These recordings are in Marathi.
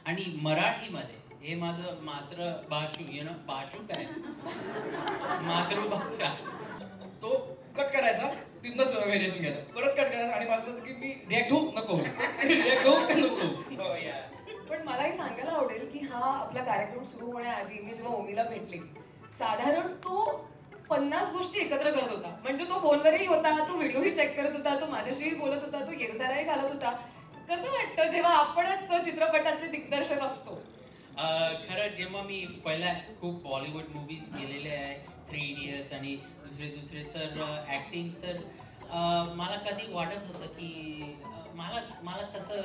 आणि मराठीमध्ये हे माझं मातृभाषू भाषू काय मातृभाषा तो कट करायचा, तिथनंच व्हेरिएशन घ्यायचं, परत कट करायचा आणि माझं असं की मी रिॲक्ट होऊ नको रिॲक्ट होऊ का नको. हो या. पण मला हे सांगायला आवडेल की हा आपला कार्यक्रम सुरू होण्याआधी मी जेव्हा ओमीला भेटले, साधारण तो 50 गोष्टी एकत्र करत होता. म्हणजे तो फोनवरही होता, तो व्हिडिओही चेक करत होता, तो माझ्याशीही बोलत होता, तो येरझाराही घालत होता. कसं वाटतं जेव्हा आपणच चित्रपटाचे दिग्दर्शक असतो? खरं जेव्हा मी पहिला खूप बॉलिवूड मूवीज केलेले आहे, 3 इडियट्स आणि दुसरे तर ॲक्टिंग, तर मला कधी वाटत होतं की मला तसं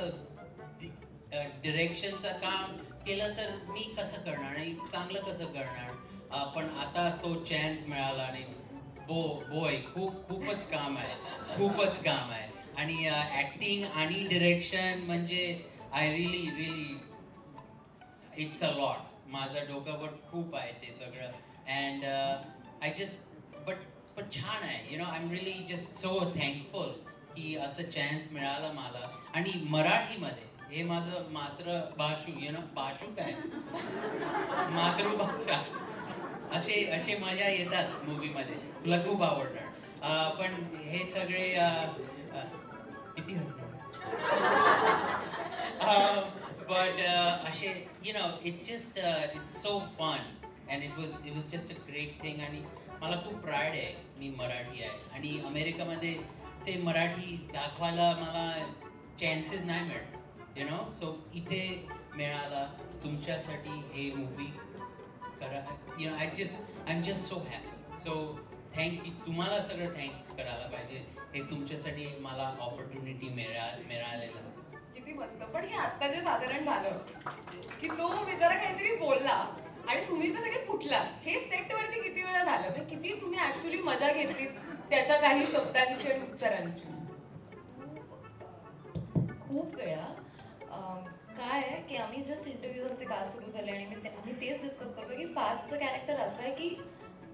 डिरेक्शनचं काम केलं तर मी कसं करणार आणि चांगलं कसं करणार. पण आता तो चान्स मिळाला आणि खूपच काम आहे आणि ॲक्टिंग आणि डिरेक्शन म्हणजे I relief it's a lot. माझं डोक्यावर खूप आहे ते सगळं. अँड आय जस्ट पण छान आहे. I am really just so thankful की असं चान्स मिळाला मला. आणि मराठीमध्ये हे माझं मातृभाषू भाषू काय मातृभाषा असे मजा येतात मूवीमध्ये, तुला खूप आवडणार. पण हे सगळे किती but असे it's so fun and it was just a great thing. आणि मला खूप प्राईड आहे मी मराठी आहे आणि अमेरिकेमध्ये ते मराठी दाखवायला मला चान्सेस नाही मिळत. सो इथे मिळाला तुमच्यासाठी हे मूवी करा. I am just so happy. So thank you, तुम्हाला सगळं थँक्स करायला पाहिजे. हे तुमच्यासाठी मला ऑपॉर्च्युनिटी मिळालेलं. किती मस्त. पण हे आत्ता जे साधारण झालं की तो बिचारा काहीतरी बोलला आणि तुम्ही जर सगळे फुटला, हे सेटवरती किती वेळा झालं? म्हणजे किती तुम्ही ऍक्च्युली मजा घेतली त्याच्या काही शब्दांची आणि उच्चारांची? खूप वेळा. काय आहे की आम्ही जस्ट इंटरव्ह्यूज आमचे काल सुरू झाले आणि आम्ही तेच डिस्कस करतो की पार्थचं कॅरेक्टर असं आहे की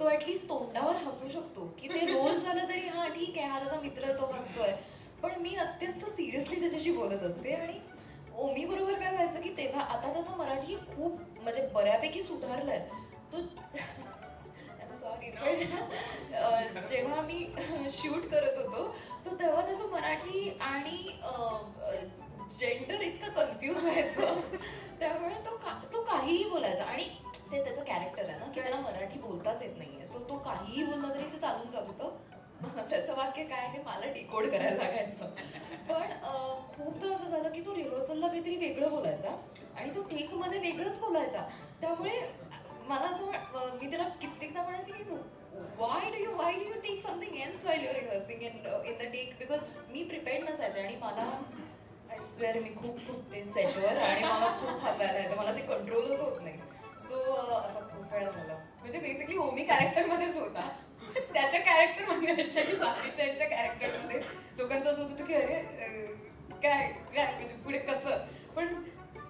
तो ॲटलिस्ट तोंडावर हसू शकतो, की ते रोल झालं तरी हा ठीक आहे, हा त्याचा मित्र तो हसतोय, पण मी अत्यंत सिरियसली त्याच्याशी बोलत असते. आणि ओमी बरोबर काय व्हायचं की तेव्हा आता त्याचं मराठी खूप म्हणजे बऱ्यापैकी सुधारलंय तो. सॉरी, पण जेव्हा मी शूट करत होतो तो तेव्हा त्याचं मराठी आणि जेंडर इतकं कन्फ्यूज व्हायचं, त्यामुळे तो काहीही बोलायचा. आणि ते त्याचं कॅरेक्टर आहे ना की त्याला मराठी बोलताच येत नाहीये, सो तो काहीही बोलला तरी ते चालून जात होतं. त्याचं वाक्य काय हे मला डिकोड करायला लागायचं. पण खूपदा असं झालं की तो रिहर्सलला काहीतरी वेगळं बोलायचा आणि तो टेकमध्ये वेगळंच बोलायचा. त्यामुळे मला असं मी त्याला कित्येकदा म्हणायचे की why do you take something else while you're rehearsing in the take, because me prepared नसायचे आणि मला आय स्वेअर मी खूप फुटते सेटवर आणि मला खूप हसायला येतं, मला ते कंट्रोलच होत नाही. सो असं खूप वेळा झालं. म्हणजे बेसिकली ओमी कॅरेक्टरमध्येच होता, त्याच्या कॅरेक्टरमध्ये असल्याने बाकीच्या कॅरेक्टरमध्ये लोकांचं असं होतं की अरे काय म्हणजे पुढे कसं. पण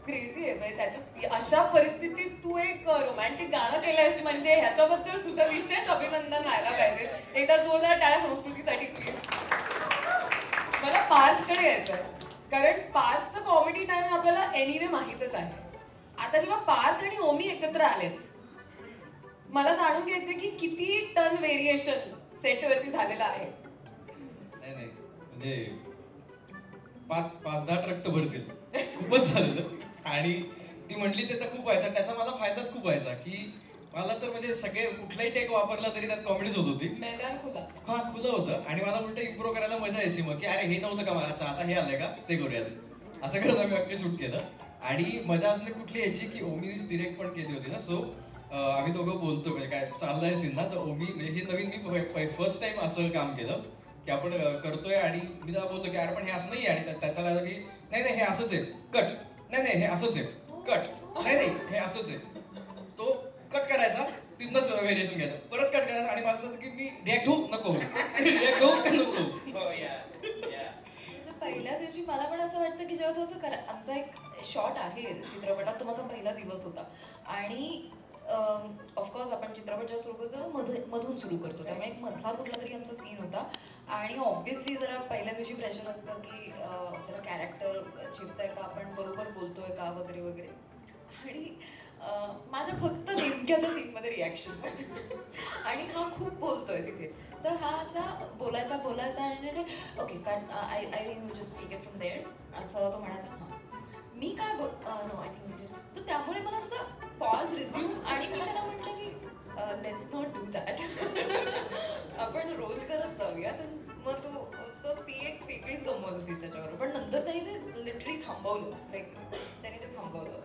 क्रेझी आहे म्हणजे त्याच्यात अशा परिस्थितीत तू एक रोमॅन्टिक गाणं केलंयस म्हणजे ह्याच्याबद्दल तुझं विशेष अभिनंदन व्हायला पाहिजे. एकदा जोरदार टाळ्या संस्कृतीसाठी प्लीज. मला पार्थकडे यायचंय कारण पार्थचं कॉमेडी टाइम आपल्याला एनिवे माहीतच आहे. आता जेव्हा पार्थ आणि ओमी एकत्र आलेत, मला जाणून घ्यायचंय की किती टन व्हेरिएशन सेटवरती झालेलं आहे. नाही म्हणजे 5-10 ट्रक तर भरतील, खूपच झालेलं. आणि ती म्हणली ते तर खूप व्हायचा, त्याचा मला फायदाच खूप व्हायचा की मला तर म्हणजे सगळे कुठलाही टेक वापरला तरी त्यात कॉमेडीच होत होती. मैदान खुला होतं आणि मला उलट इम्प्रूव्ह करायला मजा यायची मग की अरे हे नव्हतं का मला, अच्छा आता हे आलंय का, ते करूयात. असं करत आम्ही अख्खे शूट केलं. आणि मजा अजून कुठली यायची की ओमीनीच डिरेक्ट पण केली होती ना, सो आम्ही दोघं बोलतो म्हणजे काय चाललंय सीन ना, तर ओमी म्हणजे हे नवीन मी फर्स्ट टाइम असं काम केलं की आपण करतोय आणि मी त्याला बोलतो की अरे पण हे असं नाही आहे. आणि त्याला लागलं की नाही हे असंच आहे कट, नाही हे असंच आहे कट, नाही हे असंच आहे. तो कट करायचा, तिथनंच व्हेरिएशन घ्यायचं, परत कट करायचं आणि माझं असं की मी रिॲक्ट होऊ नको रिॲक्ट होऊ का नको. पहिल्या दिवशी मला पण असं वाटतं की जेव्हा तो असं आमचा एक शॉट आहे चित्रपटात, तो माझा पहिला दिवस होता. आणि ऑफकोर्स आपण चित्रपट जेव्हा सुरू करतो मधून सुरू करतो, त्यामुळे एक मधला कुठला तरी आमचा सीन होता आणि ऑब्व्हियसली जरा पहिल्या दिवशी प्रेशर असतं की जरा कॅरेक्टर चिपतंय का, आपण बरोबर बोलतोय का वगैरे वगैरे. आणि माझ्या फक्त नेमक्या त्या सीनमध्ये रिॲक्शन्स आहेत आणि हा खूप बोलतोय तिथे. तर हा असा बोलायचा आणि okay I think will just take it from there असं तो म्हणायचा. हां मी काय नो आय थिंक जस्ट. तर त्यामुळे मला असं पॉज रिझ्यूम आणि मी त्याला म्हटलं की लेट्स नॉट डू दॅट, आपण रोल करत जाऊया. मग तो सो ती एक वेगळीच गंमत होती त्याच्यावर. पण नंतर त्यांनी ते लिटरली थांबवलं, लाईक त्यांनी ते थांबवलं.